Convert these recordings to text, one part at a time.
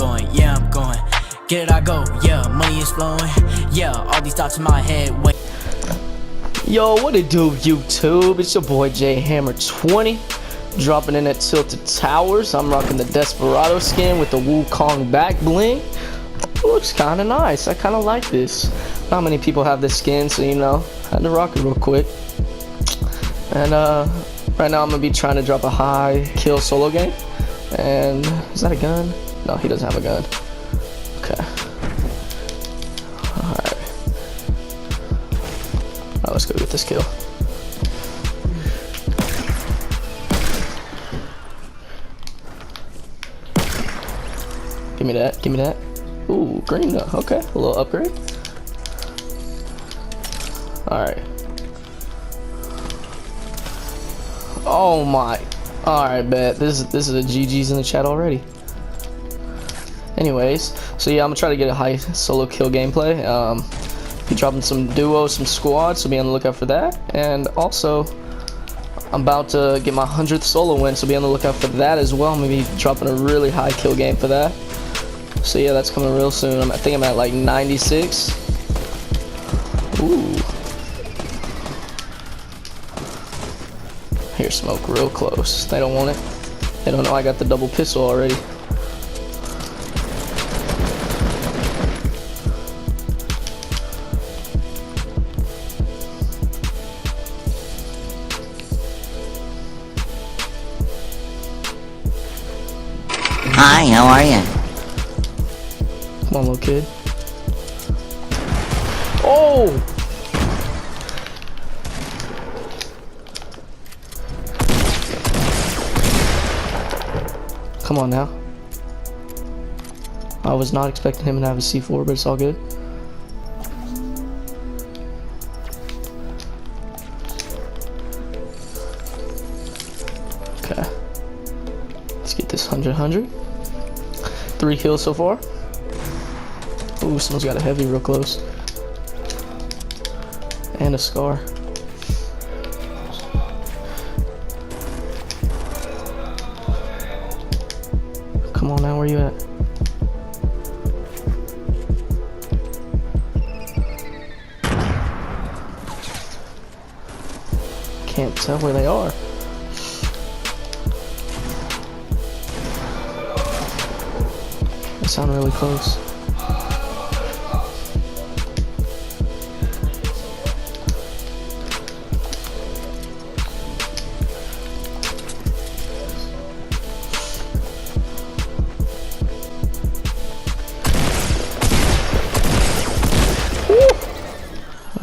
going, yeah, I'm going. Get it, I go, yeah, money is flowing. Yeah, all these thoughts in my head, wait. Yo, what it do, YouTube? It's your boy J Hammer 20, dropping in at Tilted Towers. I'm rocking the Desperado skin with the Wukong back bling. It looks kind of nice. I kind of like this. Not many people have this skin, so you know, had to rock it real quick. And right now I'm gonna be trying to drop a high kill solo game. And is that a gun? No, he doesn't have a gun. Okay. Alright. Alright, let's go get this kill. Give me that, give me that. Ooh, green though. Okay, a little upgrade. Alright. Oh my. Alright, bet. This is a GG's in the chat already. Anyways, so yeah, I'm gonna try to get a high solo kill gameplay. Be dropping some duos, some squads, so be on the lookout for that. And also, I'm about to get my 100th solo win, so be on the lookout for that as well. I'm gonna be dropping a really high kill game for that. So yeah, that's coming real soon. I think I'm at like 96. Ooh. Hear smoke real close. They don't want it. They don't know I got the double pistol already. Hi, how are you? Come on, little kid. Oh! Come on now. I was not expecting him to have a C4, but it's all good. Okay. Let's get this 100. 3 kills so far. Ooh, someone's got a heavy real close. And a scar. Come on now, where you at? Can't tell where they are. They sound really close.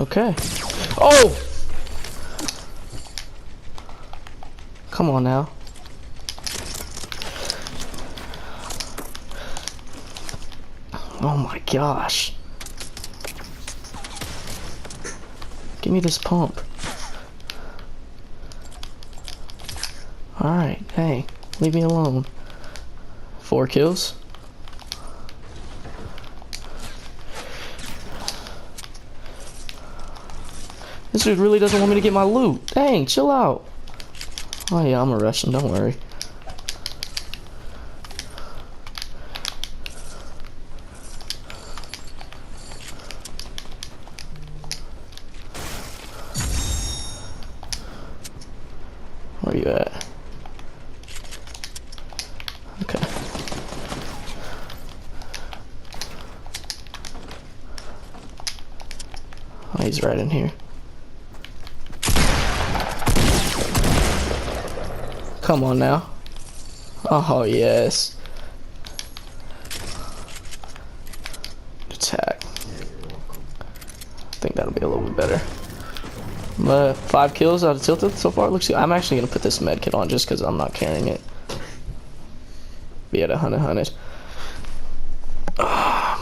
Okay. Oh! Come on now. Oh my gosh. Give me this pump. Alright, hey, leave me alone. 4 kills. This dude really doesn't want me to get my loot. Dang, chill out. Oh yeah, I'm a Russian, don't worry. Where you at? Okay. Oh, he's right in here. Come on now. Oh, yes. Attack. I think that'll be a little bit better. But 5 kills out of Tilted so far. Looks good. I'm actually going to put this med kit on just because I'm not carrying it. Be at 100. But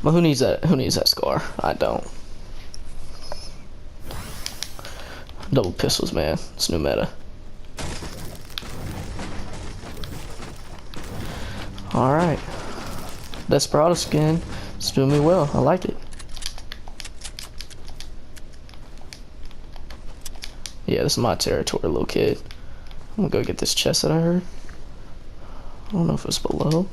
who needs that? Who needs that scar? I don't. Double pistols, man. It's new meta. Alright. Desperado skin. It's doing me well. I like it. Yeah, this is my territory, little kid. I'm gonna go get this chest that I heard. I don't know if it's below.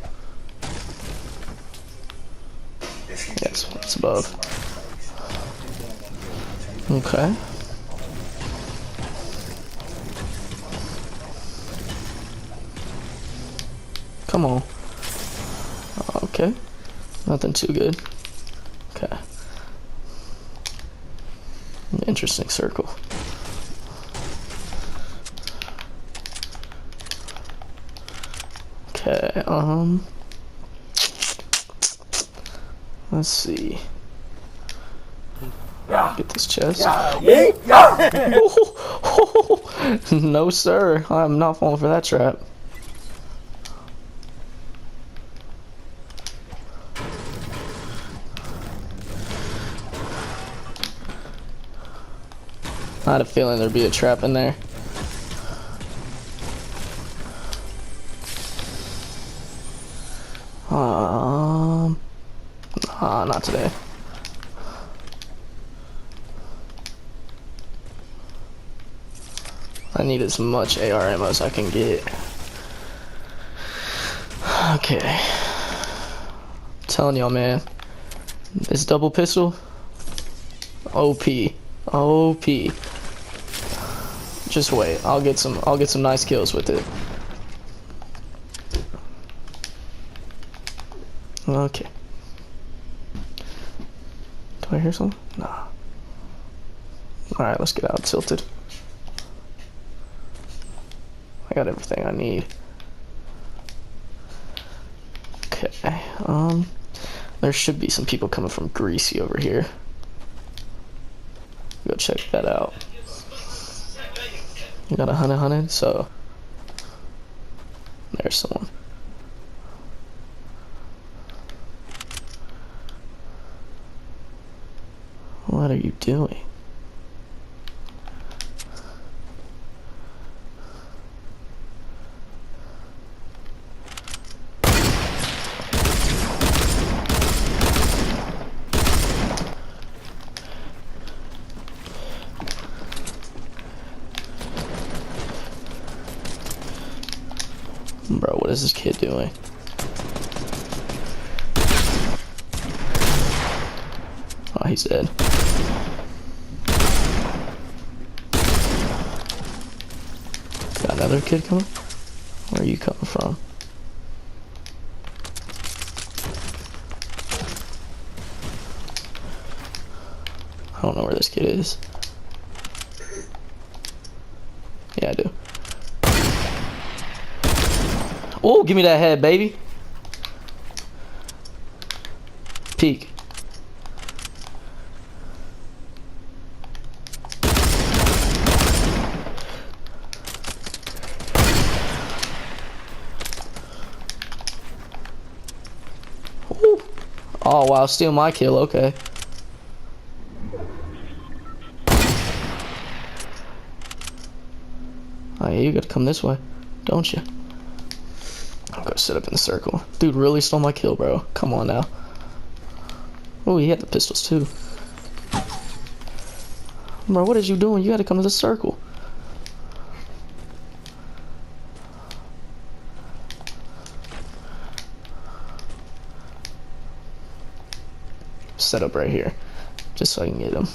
Yes, it's above. Okay. Come on. Okay. Nothing too good. Okay. Interesting circle. Okay, let's see. Get this chest. No, sir. I'm not falling for that trap. I had a feeling there'd be a trap in there. Not today. I need as much AR ammo as I can get. Okay. I'm telling y'all, man. This double pistol, OP. OP. Just wait. I'll get some nice kills with it. Okay. Do I hear something? Nah. Alright, let's get out tilted. I got everything I need. Okay, there should be some people coming from Greasy over here. Go check that out. You got a hunted, so there's someone. What are you doing? Bro, what is this kid doing? Oh, he's dead. Got another kid coming? Where are you coming from? I don't know where this kid is. Yeah, I do. Oh, give me that head, baby. Peek. Ooh. Oh, wow, steal my kill, okay. Oh, yeah, you gotta come this way, don't you? I'm gonna sit up in the circle. Dude really stole my kill, bro. Come on now. Oh, he had the pistols too. Bro, what is you doing? You gotta come to the circle. Set up right here, just so I can get him.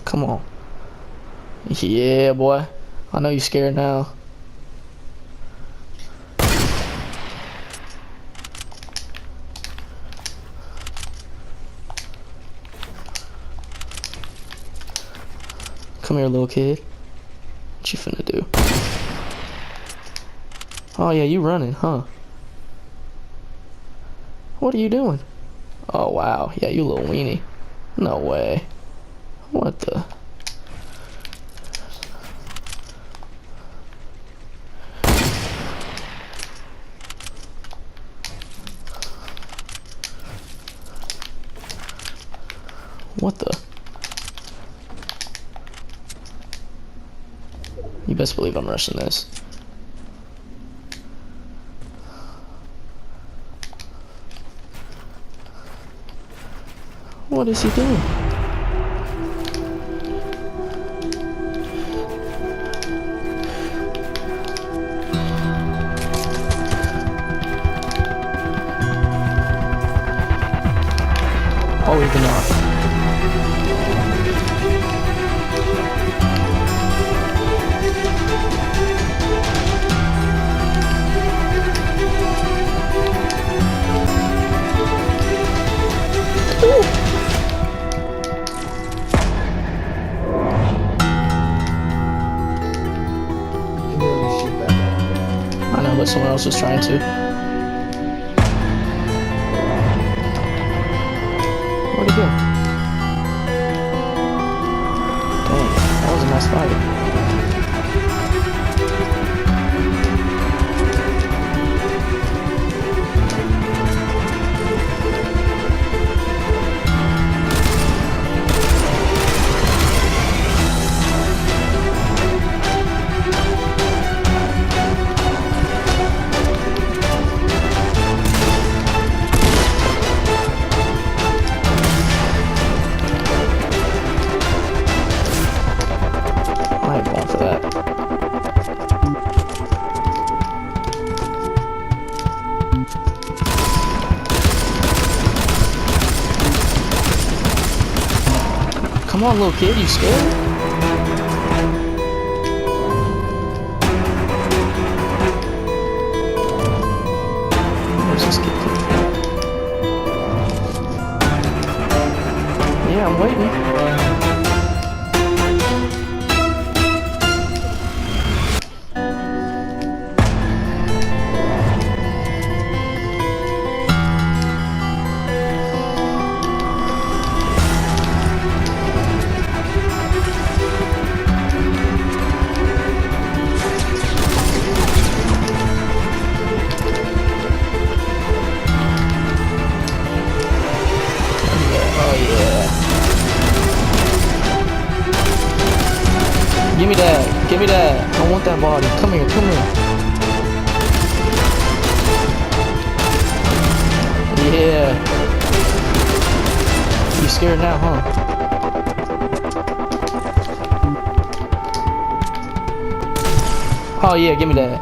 Come on. Yeah, boy. I know you're scared now. Come here, little kid. What you finna do? Oh, yeah, you running, huh? What are you doing? Oh, wow. Yeah, you little weenie. No way. What the? What the? You best believe I'm rushing this. What is he doing? Oh, even not. I know, but someone else was trying to. Where'd he go? Dang, that was a nice fight. I ain't going for that. Come on, little kid, you scared? Where's this kid coming from? Yeah, I'm waiting. Give me that. Give me that. I want that body. Come here. Come here. Yeah. You scared now, huh? Oh yeah, give me that.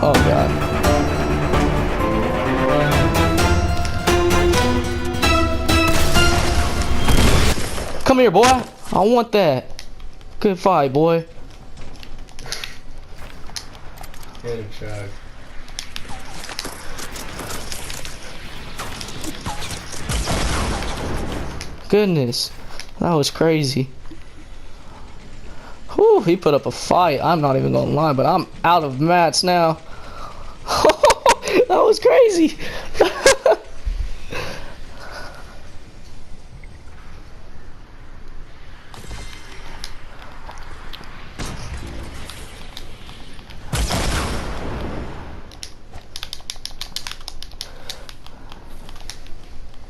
Oh god. Come here, boy. I want that. Good fight, boy. Get a chug. Goodness. That was crazy. Whew, he put up a fight. I'm not even gonna lie, but I'm out of mats now. That was crazy.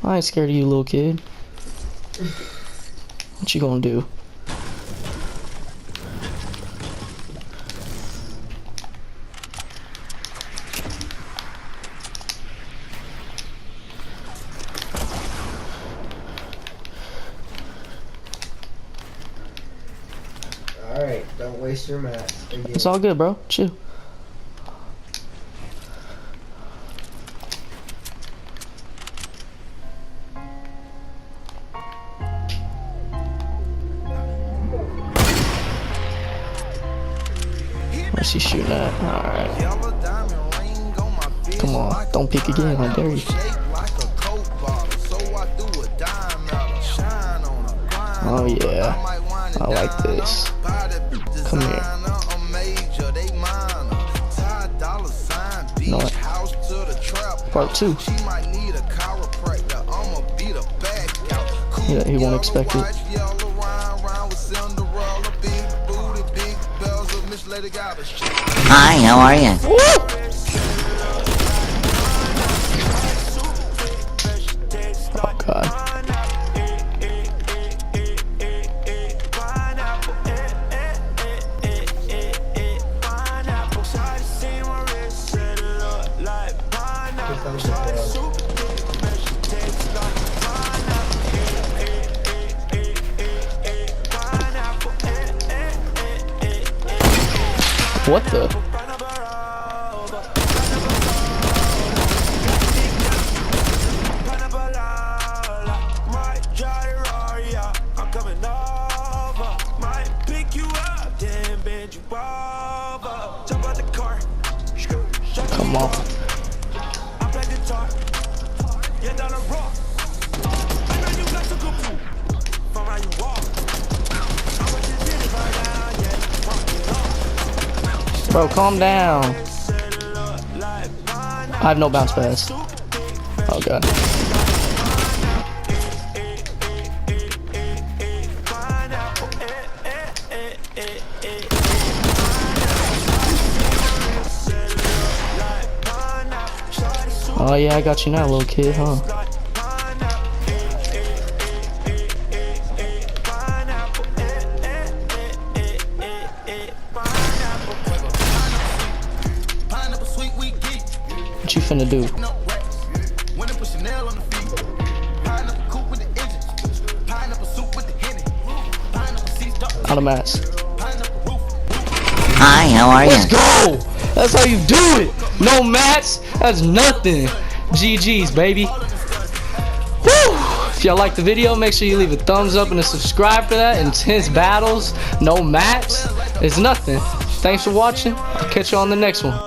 I ain't scared of you, little kid. What you gonna do? Alright, don't waste your mats again. It's all good, bro. Chill. Where's he shooting at? Alright. Come on. Don't pick again. I dare you. Oh yeah. I like this. Come here. No. Part 2. Yeah, he won't expect it. Hi, how are you? Oh god. What the? Come on. Bro, calm down. I have no bounce pads. Oh god. Oh yeah, I got you now, little kid, huh? What you finna do? Out of mats. Hi, how are Let's you? go! That's how you do it! No mats? That's nothing. GG's, baby. Woo! If y'all like the video, make sure you leave a thumbs up and a subscribe for that. Intense battles, no mats. It's nothing. Thanks for watching. I'll catch you on the next one.